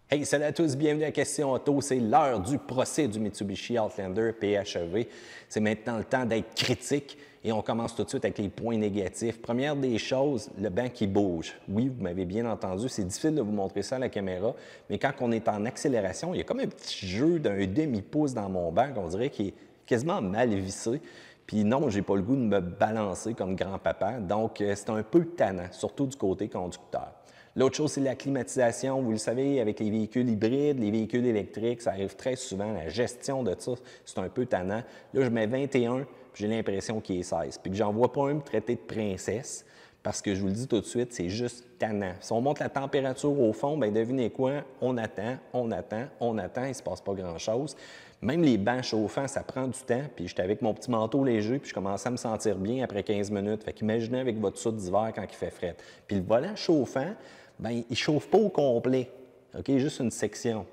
Hey, salut à tous, bienvenue à Question Auto. C'est l'heure du procès du Mitsubishi Outlander PHEV. C'est maintenant le temps d'être critique et on commence tout de suite avec les points négatifs. Première des choses, le banc qui bouge. Oui, vous m'avez bien entendu, c'est difficile de vous montrer ça à la caméra, mais quand on est en accélération, il y a comme un petit jeu d'un demi-pouce dans mon banc qu'on dirait qu'il est quasiment mal vissé. Puis non, j'ai pas le goût de me balancer comme grand-papa, donc c'est un peu tannant, surtout du côté conducteur. L'autre chose, c'est la climatisation. Vous le savez, avec les véhicules hybrides, les véhicules électriques, ça arrive très souvent. La gestion de ça, c'est un peu tannant. Là, je mets 21, puis j'ai l'impression qu'il est 16. Puis que j'en vois pas un me traiter de princesse, parce que je vous le dis tout de suite, c'est juste tannant. Si on monte la température au fond, bien devinez quoi? On attend, il ne se passe pas grand-chose. Même les bancs chauffants, ça prend du temps. Puis j'étais avec mon petit manteau léger, puis je commençais à me sentir bien après 15 minutes. Fait qu'imaginez avec votre soude d'hiver quand il fait fret. Puis le volant chauffant, bien, il ne chauffe pas au complet. OK? Juste une section.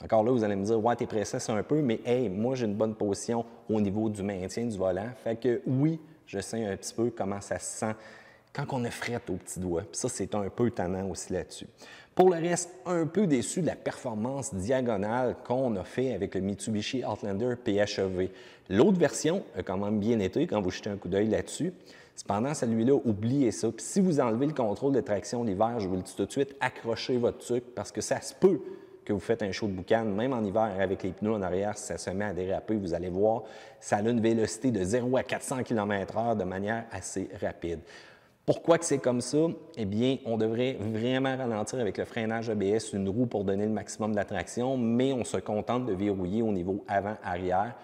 Encore là, vous allez me dire, ouais, t'es pressé, c'est un peu, mais hey, moi, j'ai une bonne position au niveau du maintien du volant. Fait que oui, je sais un petit peu comment ça se sent quand on a frette au petit doigt. Puis ça, c'est un peu tannant aussi là-dessus. Pour le reste, un peu déçu de la performance diagonale qu'on a fait avec le Mitsubishi Outlander PHEV. L'autre version a quand même bien été quand vous jetez un coup d'œil là-dessus. Cependant, celui-là, oubliez ça. Puis si vous enlevez le contrôle de traction l'hiver, je vous le dis tout de suite, accrochez votre truc parce que ça se peut que vous faites un show de boucan, même en hiver avec les pneus en arrière, si ça se met à déraper, vous allez voir, ça a une vélocité de 0 à 400 km/h de manière assez rapide. Pourquoi que c'est comme ça? Eh bien, on devrait vraiment ralentir avec le freinage ABS une roue pour donner le maximum d'attraction, mais on se contente de verrouiller au niveau avant-arrière.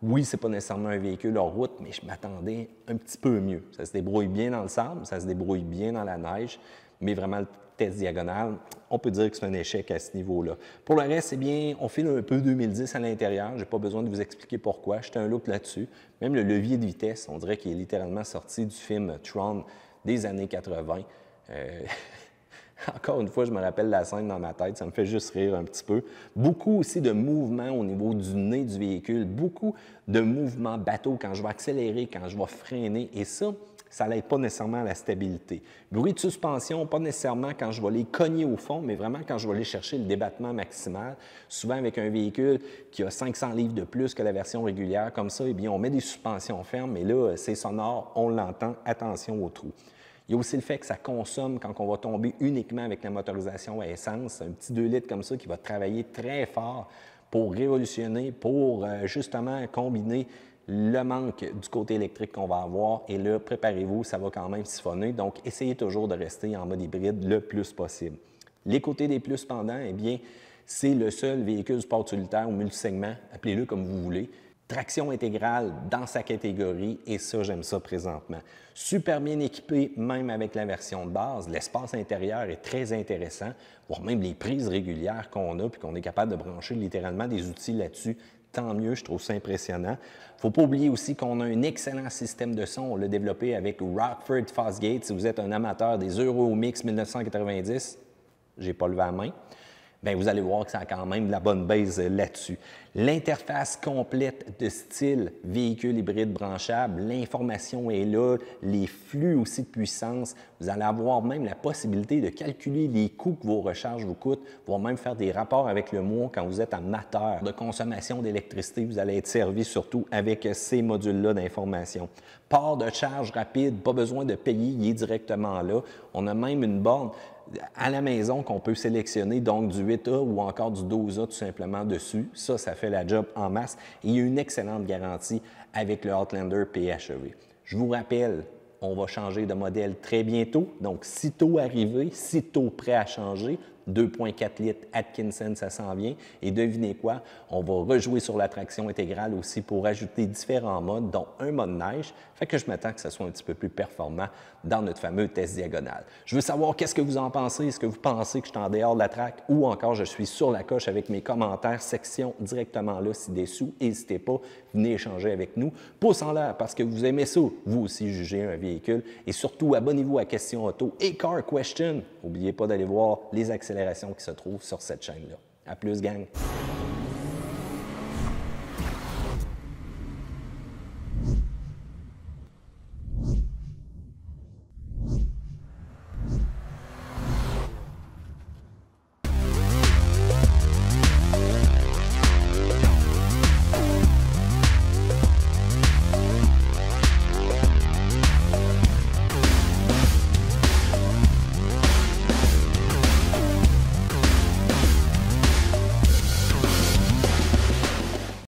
Oui, ce n'est pas nécessairement un véhicule hors route, mais je m'attendais un petit peu mieux. Ça se débrouille bien dans le sable, ça se débrouille bien dans la neige, mais vraiment le test diagonal, on peut dire que c'est un échec à ce niveau-là. Pour le reste, eh bien, on file un peu 2010 à l'intérieur. Je n'ai pas besoin de vous expliquer pourquoi. J'étais un look là-dessus. Même le levier de vitesse, on dirait qu'il est littéralement sorti du film Tron des années 80. Encore une fois, je me rappelle la scène dans ma tête, ça me fait juste rire un petit peu. Beaucoup aussi de mouvements au niveau du nez du véhicule, beaucoup de mouvements bateau quand je vais accélérer, quand je vais freiner, et ça n'aide pas nécessairement à la stabilité. Bruit de suspension, pas nécessairement quand je vais les cogner au fond, mais vraiment quand je vais aller chercher le débattement maximal. Souvent avec un véhicule qui a 500 livres de plus que la version régulière, comme ça, eh bien, on met des suspensions fermes, mais là, c'est sonore, on l'entend, attention aux trous. Il y a aussi le fait que ça consomme quand on va tomber uniquement avec la motorisation à essence, un petit 2 litres comme ça qui va travailler très fort pour révolutionner, pour justement combiner le manque du côté électrique qu'on va avoir. Et là, préparez-vous, ça va quand même siphonner. Donc, essayez toujours de rester en mode hybride le plus possible. Les côtés des plus pendant, eh bien, c'est le seul véhicule sport utilitaire ou multisegment, appelez-le comme vous voulez, traction intégrale dans sa catégorie, et ça, j'aime ça présentement. Super bien équipé, même avec la version de base. L'espace intérieur est très intéressant, voire même les prises régulières qu'on a, puis qu'on est capable de brancher littéralement des outils là-dessus. Tant mieux, je trouve ça impressionnant. Il ne faut pas oublier aussi qu'on a un excellent système de son. On l'a développé avec Rockford Fosgate. Si vous êtes un amateur des Euromix 1990, j'ai pas levé la main. Bien, vous allez voir que ça a quand même de la bonne base là-dessus. L'interface complète de style véhicule hybride branchable, l'information est là, les flux aussi de puissance. Vous allez avoir même la possibilité de calculer les coûts que vos recharges vous coûtent, voire même faire des rapports avec le mois quand vous êtes amateur de consommation d'électricité. Vous allez être servi surtout avec ces modules-là d'information. Port de charge rapide, pas besoin de payer, il est directement là. On a même une borne à la maison qu'on peut sélectionner, donc du 8A ou encore du 12A tout simplement dessus. Ça fait la job en masse. Et il y a une excellente garantie avec le Outlander PHEV. Je vous rappelle, on va changer de modèle très bientôt. Donc, sitôt arrivé, sitôt prêt à changer, 2,4 litres Atkinson, ça s'en vient. Et devinez quoi? On va rejouer sur la traction intégrale aussi pour ajouter différents modes, dont un mode neige. Fait que je m'attends que ce soit un petit peu plus performant dans notre fameux test diagonal. Je veux savoir qu'est-ce que vous en pensez. Est-ce que vous pensez que je suis en dehors de la track ou encore je suis sur la coche avec mes commentaires, section directement là ci-dessous. N'hésitez pas, venez échanger avec nous. Pouce en l'air parce que vous aimez ça, vous aussi juger un véhicule. Et surtout, abonnez-vous à Question Auto et Car Question. N'oubliez pas d'aller voir les accélérations qui se trouvent sur cette chaîne-là. À plus, gang!